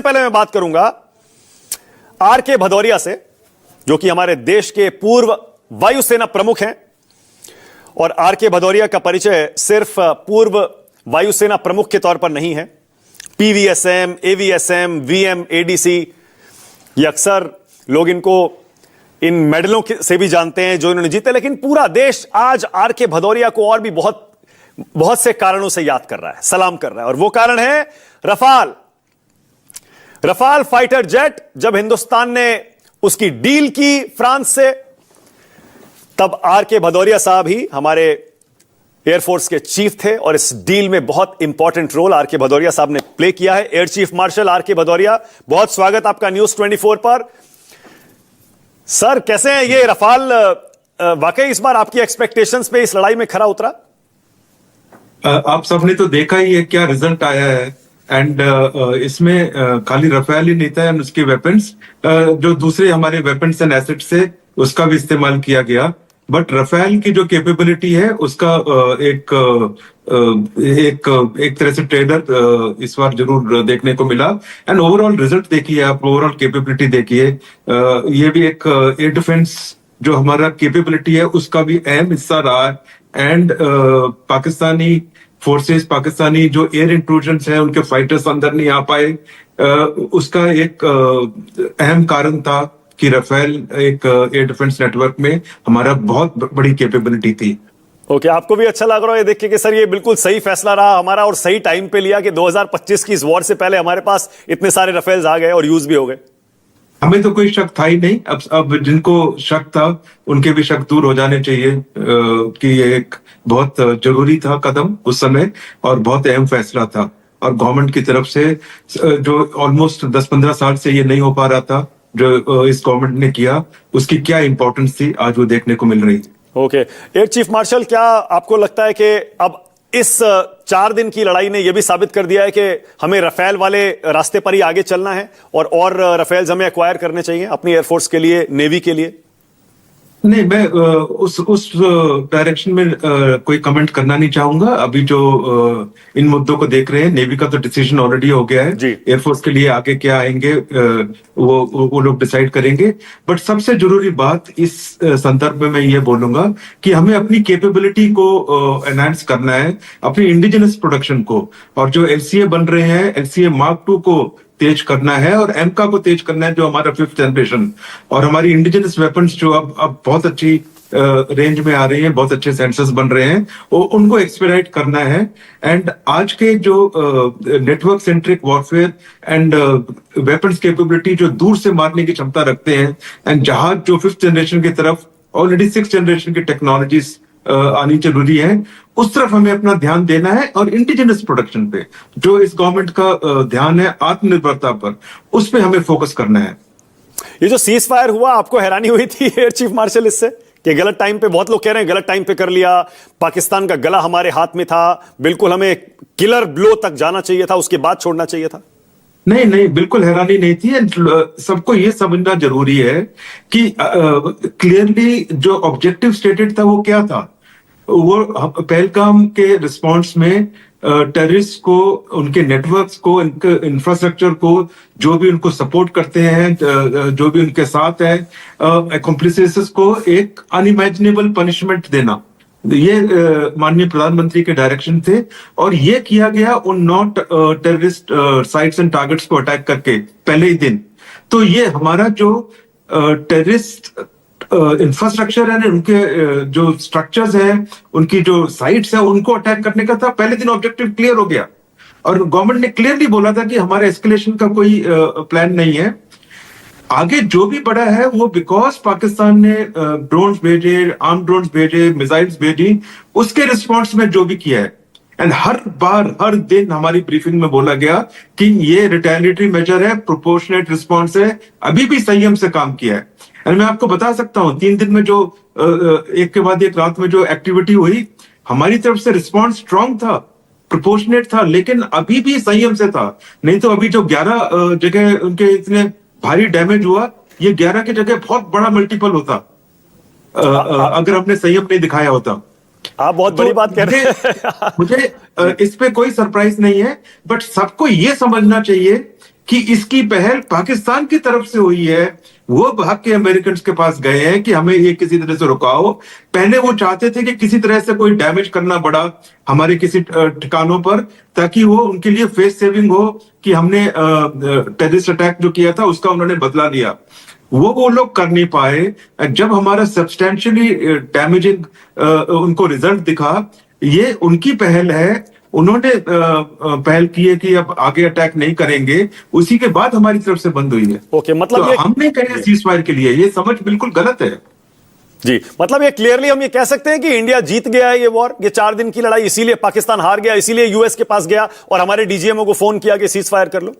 पहले मैं बात करूंगा आर के भदौरिया से, जो कि हमारे देश के पूर्व वायुसेना प्रमुख हैं। और आर के भदौरिया का परिचय सिर्फ पूर्व वायुसेना प्रमुख के तौर पर नहीं है। पीवीएसएम, एवीएसएम, वीएम, एडीसी, ये अक्सर लोग इनको इन मेडलों से भी जानते हैं जो इन्होंने जीते। लेकिन पूरा देश आज आर के भदौरिया को और भी बहुत से कारणों से याद कर रहा है, सलाम कर रहा है। और वो कारण है रफाल फाइटर जेट। जब हिंदुस्तान ने उसकी डील की फ्रांस से, तब आर के भदौरिया साहब ही हमारे एयरफोर्स के चीफ थे और इस डील में बहुत इंपॉर्टेंट रोल आर के भदौरिया साहब ने प्ले किया है। एयर चीफ मार्शल आर के भदौरिया, बहुत स्वागत आपका न्यूज 24 पर। सर, कैसे हैं ये रफाल? वाकई इस बार आपकी एक्सपेक्टेशंस पे इस लड़ाई में खरा उतरा? आप सबने तो देखा ही है क्या रिजल्ट आया है। एंड इसमें खाली रफेल ही नहीं था, एंड उसके वेपन्स जो दूसरे हमारे वेपन्स एंड एसेट्स से उसका भी इस्तेमाल किया गया। बट रफेल की जो कैपेबिलिटी है उसका एक तरह से ट्रेडर इस बार जरूर देखने को मिला। एंड ओवरऑल रिजल्ट देखिए आप, ओवरऑल कैपेबिलिटी देखिए। ये भी एक एयर डिफेंस जो हमारा कैपेबिलिटी है उसका भी अहम हिस्सा रहा है। एंड पाकिस्तानी फोर्सेस, पाकिस्तानी जो एयर इंट्रूजन्स हैं, उनके फाइटर्स अंदर नहीं आ पाए, उसका एक अहम कारण था कि रफेल एक एयर डिफेंस नेटवर्क में हमारा बहुत बड़ी कैपेबिलिटी थी। ओके, आपको भी अच्छा लग रहा है देख के कि सर ये बिल्कुल सही फैसला रहा हमारा और सही टाइम पे लिया कि 2025 की इस वॉर से पहले हमारे पास इतने सारे रफेल्स आ गए और यूज भी हो गए। हमें तो कोई शक था ही नहीं। अब जिनको शक था उनके भी शक दूर हो जाने चाहिए कि ये एक बहुत जरूरी था कदम उस समय और बहुत अहम फैसला था। और गवर्नमेंट की तरफ से जो ऑलमोस्ट 10-15 साल से ये नहीं हो पा रहा था, जो इस गवर्नमेंट ने किया, उसकी क्या इंपॉर्टेंस थी आज वो देखने को मिल रही है। ओके, एयर चीफ मार्शल, क्या आपको लगता है कि अब इस 4 दिन की लड़ाई ने यह भी साबित कर दिया है कि हमें रफेल वाले रास्ते पर ही आगे चलना है और रफेल्स हमें एक्वायर करने चाहिए अपनी एयरफोर्स के लिए, नेवी के लिए? नहीं, मैं उस डायरेक्शन में कोई कमेंट करना नहीं चाहूंगा। अभी जो इन मुद्दों को देख रहे हैं, नेवी का तो डिसीजन ऑलरेडी हो गया है। एयरफोर्स के लिए आगे क्या आएंगे वो लोग डिसाइड करेंगे। बट सबसे जरूरी बात इस संदर्भ में मैं ये बोलूंगा कि हमें अपनी कैपेबिलिटी को एनहांस करना है, अपनी इंडिजिनस प्रोडक्शन को। और जो एलसीए बन रहे हैं, एलसीए मार्क 2 को तेज करना है और एमका को तेज करना है, जो हमारा 5th जनरेशन। और हमारी इंडिजिनस वेपन्स जो अब बहुत अच्छी रेंज में आ रही हैं, बहुत अच्छे सेंसर्स बन रहे हैं, उनको एक्सपेडाइट करना है। एंड आज के जो network centric warfare and weapons capability जो दूर से मारने की क्षमता रखते हैं, एंड जहाज जो 5th जनरेशन की तरफ ऑलरेडी 6th जनरेशन की टेक्नोलॉजीज आनी जरूरी है, उस तरफ हमें अपना ध्यान देना है। और इंडिजिनस प्रोडक्शन पे जो इस गवर्नमेंट का ध्यान है, आत्मनिर्भरता पर, उस पे हमें फोकस करना है। ये जो सीज फायर हुआ, आपको हैरानी हुई थी एयर चीफ मार्शल इससे कि गलत टाइम पे? बहुत लोग कह रहे हैं गलत टाइम पे कर लिया, पाकिस्तान का गला हमारे हाथ में था, बिल्कुल हमें किलर ब्लो तक जाना चाहिए था, उसके बाद छोड़ना चाहिए था। नहीं, बिल्कुल हैरानी नहीं थी। सबको ये समझना जरूरी है कि क्लियरली जो ऑब्जेक्टिव स्टेटेड था वो क्या था। वो पहलगाम के रिस्पांस में टेररिस्ट को, उनके नेटवर्क्स को, उनके इंफ्रास्ट्रक्चर को, जो भी उनको सपोर्ट करते हैं, जो भी उनके साथ है, एक्सप्लिसिट्स को एक अनइमेजिनेबल पनिशमेंट देना, ये माननीय प्रधानमंत्री के डायरेक्शन थे। और ये किया गया उन not terrorist sites and targets को अटैक करके पहले ही दिन। तो ये हमारा जो टेररिस्ट इंफ्रास्ट्रक्चर है, उनके जो स्ट्रक्चर्स हैं, उनकी जो साइट्स है, उनको अटैक करने का था। पहले दिन ऑब्जेक्टिव क्लियर हो गया और गवर्नमेंट ने क्लियरली बोला था कि हमारे एस्केलेशन का कोई प्लान नहीं है। आगे जो भी बढ़ा है वो बिकॉज पाकिस्तान ने ड्रोन्स भेजे, आर्म ड्रोन्स भेजे, मिसाइल्स भेजी, उसके रिस्पॉन्स में जो भी किया है। एंड हर बार, हर दिन हमारी ब्रीफिंग में बोला गया कि ये रिटेलिएटरी मेजर है, प्रोपोर्शनेट रिस्पॉन्स है, अभी भी संयम से काम किया है। एंड मैं आपको बता सकता हूं 3 दिन में जो एक के बाद एक रात में जो एक्टिविटी हुई, हमारी तरफ से रिस्पॉन्स स्ट्रांग था, प्रोपोर्शनेट था, लेकिन अभी भी संयम से था। नहीं तो अभी जो 11 जगह उनके इतने भारी डैमेज हुआ, ये 11 की जगह बहुत बड़ा मल्टीपल होता अगर हमने संयम नहीं दिखाया होता। आप बहुत बड़ी बात कह रहे हैं। मुझे इस पे कोई सरप्राइज नहीं है, बट सबको ये समझना चाहिए कि इसकी पहल पाकिस्तान की तरफ से हुई है। वो भाग के अमेरिकन के पास गए हैं कि हमें ये किसी तरह से रुकाओ। पहले वो चाहते थे कि किसी तरह से कोई डैमेज करना पड़ा हमारे किसी ठिकानों पर, ताकि वो उनके लिए फेस सेविंग हो कि हमने टेररिस्ट अटैक जो किया था उसका उन्होंने बदला लिया। वो लोग कर नहीं पाए। जब हमारा सब्सटेंशियली डैमेजिंग उनको रिजल्ट दिखा, ये उनकी पहल है। उन्होंने पहल की है कि अब आगे अटैक नहीं करेंगे, उसी के बाद हमारी तरफ से बंद हुई है। ओके, मतलब तो हमने कहे सीज फायर के लिए, ये समझ बिल्कुल गलत है। जी, मतलब ये क्लियरली हम ये कह सकते हैं कि इंडिया जीत गया है ये वॉर, ये 4 दिन की लड़ाई, इसीलिए पाकिस्तान हार गया, इसीलिए यूएस के पास गया और हमारे डीजीएमओ को फोन किया कि सीज फायर कर लो।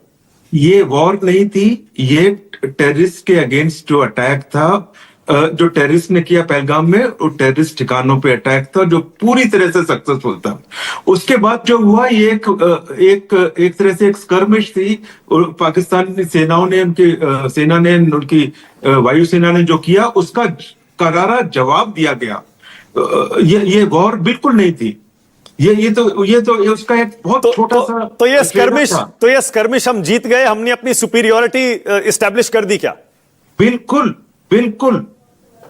ये वॉर नहीं थी, ये टेररिस्ट के अगेंस्ट जो अटैक था, जो टेररिस्ट ने किया पहलगाम में, वो टेररिस्ट ठिकानों पे अटैक था जो पूरी तरह से सक्सेसफुल था। उसके बाद जो हुआ ये एक तरह से एक स्कर्मिश थी। और पाकिस्तानी सेनाओं ने उनकी वायुसेना ने जो किया उसका करारा जवाब दिया गया। ये वॉर बिल्कुल नहीं थी। ये उसका एक बहुत छोटा सा ये स्कर्मिश हम जीत गए, हमने अपनी सुपीरियोरिटी एस्टैब्लिश कर दी क्या? बिल्कुल बिल्कुल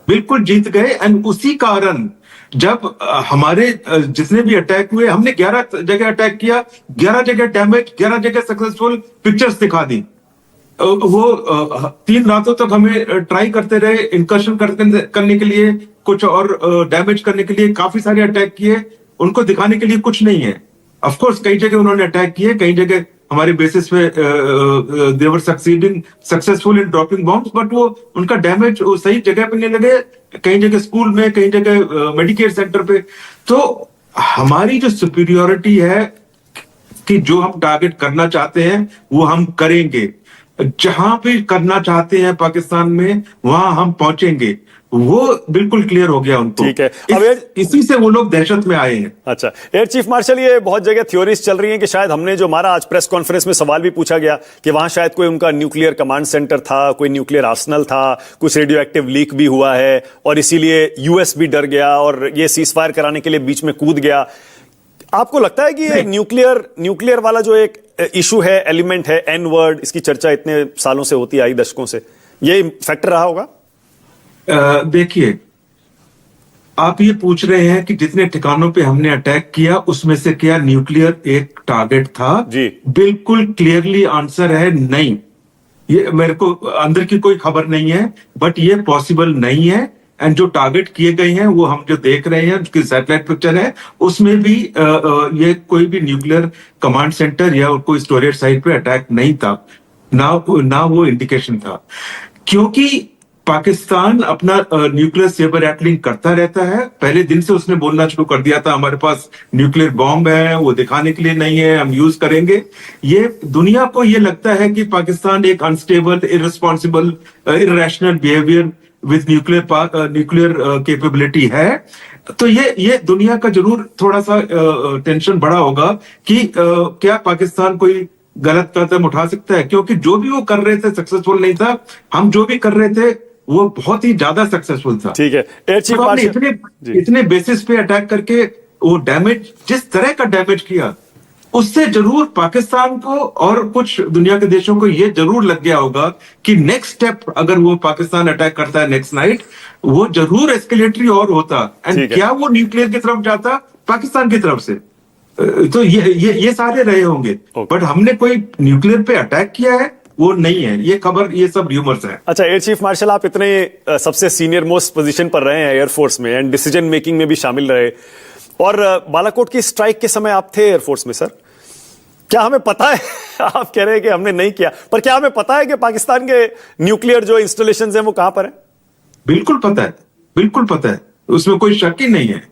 बिल्कुल जीत गए। एंड उसी कारण जब हमारे जितने भी अटैक हुए, हमने 11 जगह अटैक किया, 11 जगह डैमेज, 11 जगह सक्सेसफुल, पिक्चर्स दिखा दी। वो 3 रातों तक हमें ट्राई करते रहे इंकर्शन करने के लिए, कुछ और डैमेज करने के लिए। काफी सारे अटैक किए, उनको दिखाने के लिए कुछ नहीं है। ऑफ कोर्स कई जगह उन्होंने अटैक किए, कई जगह हमारे बेसिस पे they were successful in dropping bombs, but वो उनका डैमेज वो सही जगह पे नहीं लगे। कई जगह स्कूल में, कई जगह मेडिकेयर सेंटर पे। तो हमारी जो सुपीरियोरिटी है कि जो हम टारगेट करना चाहते हैं वो हम करेंगे, जहां भी करना चाहते हैं पाकिस्तान में वहां हम पहुंचेंगे, वो बिल्कुल क्लियर हो गया उनको। ठीक है, इसी से वो लोग दहशत में आए हैं। अच्छा, एयर चीफ मार्शल, ये बहुत जगह थ्योरीज चल रही हैं कि शायद हमने जो हमारा आज प्रेस कॉन्फ्रेंस में सवाल भी पूछा गया कि वहां शायद कोई उनका न्यूक्लियर कमांड सेंटर था, कोई न्यूक्लियर आर्सनल था, कुछ रेडियो एक्टिव लीक भी हुआ है और इसीलिए यूएस भी डर गया और ये सीज फायर कराने के लिए बीच में कूद गया। आपको लगता है कि ये न्यूक्लियर वाला जो एक इशू है, एलिमेंट है, एन वर्ड, इसकी चर्चा इतने सालों से होती आई, दशकों से, ये फैक्टर रहा होगा? देखिए, आप ये पूछ रहे हैं कि जितने ठिकानों पे हमने अटैक किया उसमें से क्या न्यूक्लियर एक टारगेट था? जी, बिल्कुल क्लियरली आंसर है नहीं। ये मेरे को अंदर की कोई खबर नहीं है, बट ये पॉसिबल नहीं है। एंड जो टारगेट किए गए हैं वो हम जो देख रहे हैं, उसकी सैटेलाइट पिक्चर है, उसमें भी ये कोई भी न्यूक्लियर कमांड सेंटर या कोई स्टोरेज साइट पे अटैक नहीं था, ना वो इंडिकेशन था। क्योंकि पाकिस्तान अपना न्यूक्लियर सेबर रैटलिंग करता रहता है। पहले दिन से उसने बोलना शुरू कर दिया था हमारे पास न्यूक्लियर बॉम्ब है, वो दिखाने के लिए नहीं है, हम यूज करेंगे। ये दुनिया को ये लगता है कि पाकिस्तान एक unstable, irresponsible, irrational behaviour with nuclear capability है। तो ये दुनिया का जरूर थोड़ा सा टेंशन बढ़ा होगा कि क्या पाकिस्तान कोई गलत कदम उठा सकता है, क्योंकि जो भी वो कर रहे थे सक्सेसफुल नहीं था। हम जो भी कर रहे थे वो बहुत ही ज्यादा सक्सेसफुल था। ठीक है, एयर चीफ मार्शल, इतने बेसिस पे अटैक करके वो डैमेज, जिस तरह का डैमेज किया, उससे जरूर पाकिस्तान को और कुछ दुनिया के देशों को ये जरूर लग गया होगा कि नेक्स्ट स्टेप अगर वो पाकिस्तान अटैक करता है नेक्स्ट नाइट, वो जरूर एस्केलेटरी और होता। एंड क्या वो न्यूक्लियर की तरफ जाता पाकिस्तान की तरफ से? तो ये सारे रहे होंगे। बट हमने कोई न्यूक्लियर पे अटैक किया है वो नहीं है, ये खबर, ये सब र्यूमर्स है। अच्छा, एयर चीफ मार्शल, आप इतने सबसे सीनियर मोस्ट पोजीशन पर रहे हैं एयरफोर्स में एंड डिसीजन मेकिंग में भी शामिल रहे, और बालाकोट की स्ट्राइक के समय आप थे एयरफोर्स में। सर, क्या हमें पता है आप कह रहे हैं कि हमने नहीं किया, पर क्या हमें पता है कि पाकिस्तान के न्यूक्लियर जो इंस्टॉलेशंस हैं वो कहां पर हैं? बिल्कुल पता है, बिल्कुल पता है, उसमें कोई शक ही नहीं है।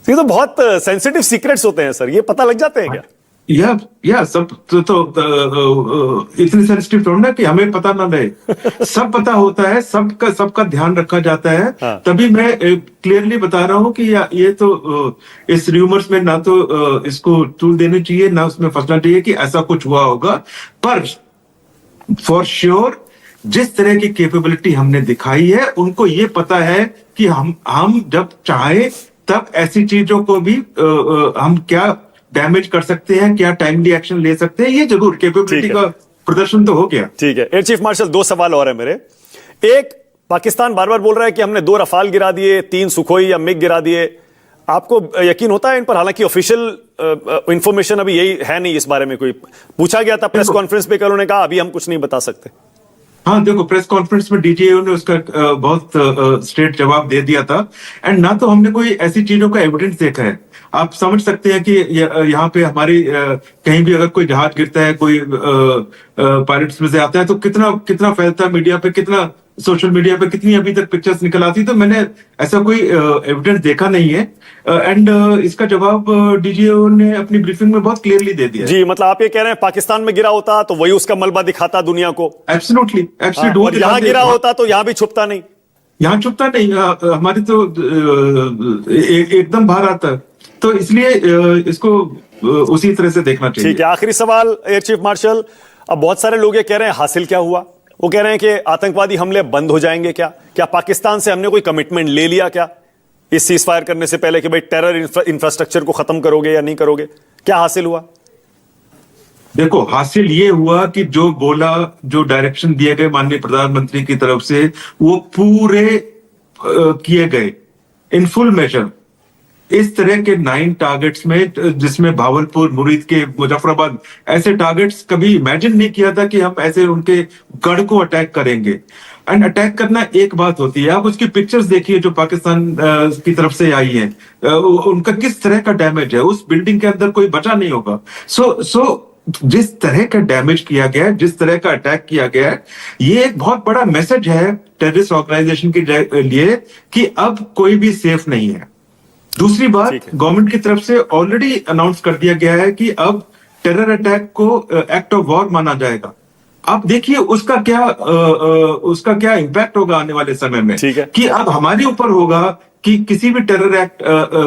ये तो बहुत सेंसिटिव सीक्रेट्स होते हैं सर, ये पता लग जाते हैं क्या? या सब तो इतने सेंसिटिव थोड़ा ना कि हमें पता ना रहे। सब पता होता है, सबका ध्यान रखा जाता है। हाँ। तभी मैं क्लियरली बता रहा हूं कि ये तो इस र्यूमर्स में ना तो इसको तूल देने चाहिए, ना उसमें फंसना चाहिए कि ऐसा कुछ हुआ होगा। पर फॉर श्योर जिस तरह की कैपेबिलिटी हमने दिखाई है, उनको ये पता है कि हम जब चाहे तब ऐसी चीजों को भी हम क्या डैमेज कर सकते हैं, क्या टाइमली एक्शन ले सकते हैं, ये जरूर कैपेबिलिटी ठीक है। का प्रदर्शन तो हो गया। ठीक है। एयर चीफ मार्शल, 2 सवाल और है मेरे। एक, पाकिस्तान बार बार बोल रहा है कि हमने 2 रफाल गिरा दिए, 3 सुखोई या मिग गिरा दिए। आपको यकीन होता है इन पर? हालांकि ऑफिशियल इंफॉर्मेशन अभी यही है नहीं इस बारे में। कोई पूछा गया था प्रेस कॉन्फ्रेंस पे, कल उन्होंने कहा अभी हम कुछ नहीं बता सकते। हाँ देखो, प्रेस कॉन्फ्रेंस में डीजीओ ने उसका बहुत स्ट्रेट जवाब दे दिया था। एंड ना तो हमने कोई ऐसी चीजों का एविडेंस देखा है। आप समझ सकते हैं कि यहाँ पे हमारी कहीं भी अगर कोई जहाज गिरता है, कोई पायलट्स में से आता है, तो कितना कितना फैलता है मीडिया पे, कितना सोशल मीडिया पे कितनी अभी तक पिक्चर्स निकल आती। तो मैंने ऐसा कोई एविडेंस देखा नहीं है। एंड इसका जवाब डीजीओ ने अपनी ब्रीफिंग में बहुत क्लियरली दे दिया। जी, मतलब आप ये कह रहे हैं पाकिस्तान में गिरा होता तो वही उसका मलबा दिखाता दुनिया को। एब्सोल्युटली, और यहां गिरा होता तो यहां भी छुपता नहीं। यहाँ छुपता नहीं, हमारी तो एकदम बाहर आता है। तो इसलिए इसको उसी तरह से देखना चाहिए। ठीक है। आखिरी सवाल एयर चीफ मार्शल, अब बहुत सारे लोग ये कह रहे हैं हासिल क्या हुआ? वो कह रहे हैं कि आतंकवादी हमले बंद हो जाएंगे क्या? क्या पाकिस्तान से हमने कोई कमिटमेंट ले लिया क्या इस सीज फायर करने से पहले कि भाई टेरर इंफ्रास्ट्रक्चर को खत्म करोगे या नहीं करोगे? क्या हासिल हुआ? देखो, हासिल ये हुआ कि जो बोला, जो डायरेक्शन दिए गए माननीय प्रधानमंत्री की तरफ से, वो पूरे किए गए इन फुल मेजर। इस तरह के 9 टारगेट्स में, जिसमें भावलपुर, मुरीद के, मुजफ्फराबाद, ऐसे टारगेट्स कभी इमेजिन नहीं किया था कि हम ऐसे उनके गढ़ को अटैक करेंगे। एंड अटैक करना एक बात होती है, आप उसकी पिक्चर्स देखिए जो पाकिस्तान की तरफ से आई है, उनका किस तरह का डैमेज है। उस बिल्डिंग के अंदर कोई बचा नहीं होगा। सो जिस तरह का डैमेज किया गया है, जिस तरह का अटैक किया गया है, ये एक बहुत बड़ा मैसेज है टेररिस्ट ऑर्गेनाइजेशन के लिए कि अब कोई भी सेफ नहीं है। दूसरी बात, गवर्नमेंट की तरफ से ऑलरेडी अनाउंस कर दिया गया है कि अब टेरर अटैक को एक्ट ऑफ वॉर माना जाएगा। आप देखिए उसका क्या इम्पैक्ट होगा आने वाले समय में, कि अब हमारे ऊपर होगा कि किसी भी टेरर एक्ट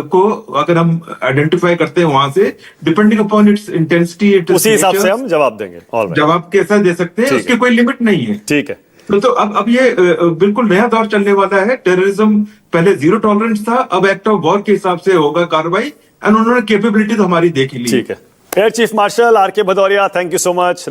को अगर हम आइडेंटिफाई करते हैं वहां से, डिपेंडिंग अपॉन इट्स इंटेंसिटी, उसी हिसाब से हम जवाब देंगे। जवाब कैसा दे सकते हैं, उसकी कोई लिमिट नहीं है। ठीक है। तो अब ये बिल्कुल नया दौर चलने वाला है। टेररिज्म पहले 0 टॉलरेंस था, अब एक्ट ऑफ वॉर के हिसाब से होगा कार्रवाई। एंड उन्होंने कैपेबिलिटी तो हमारी देख ही ली। ठीक है। एयर चीफ मार्शल आर के Bhadauria, thank you so much.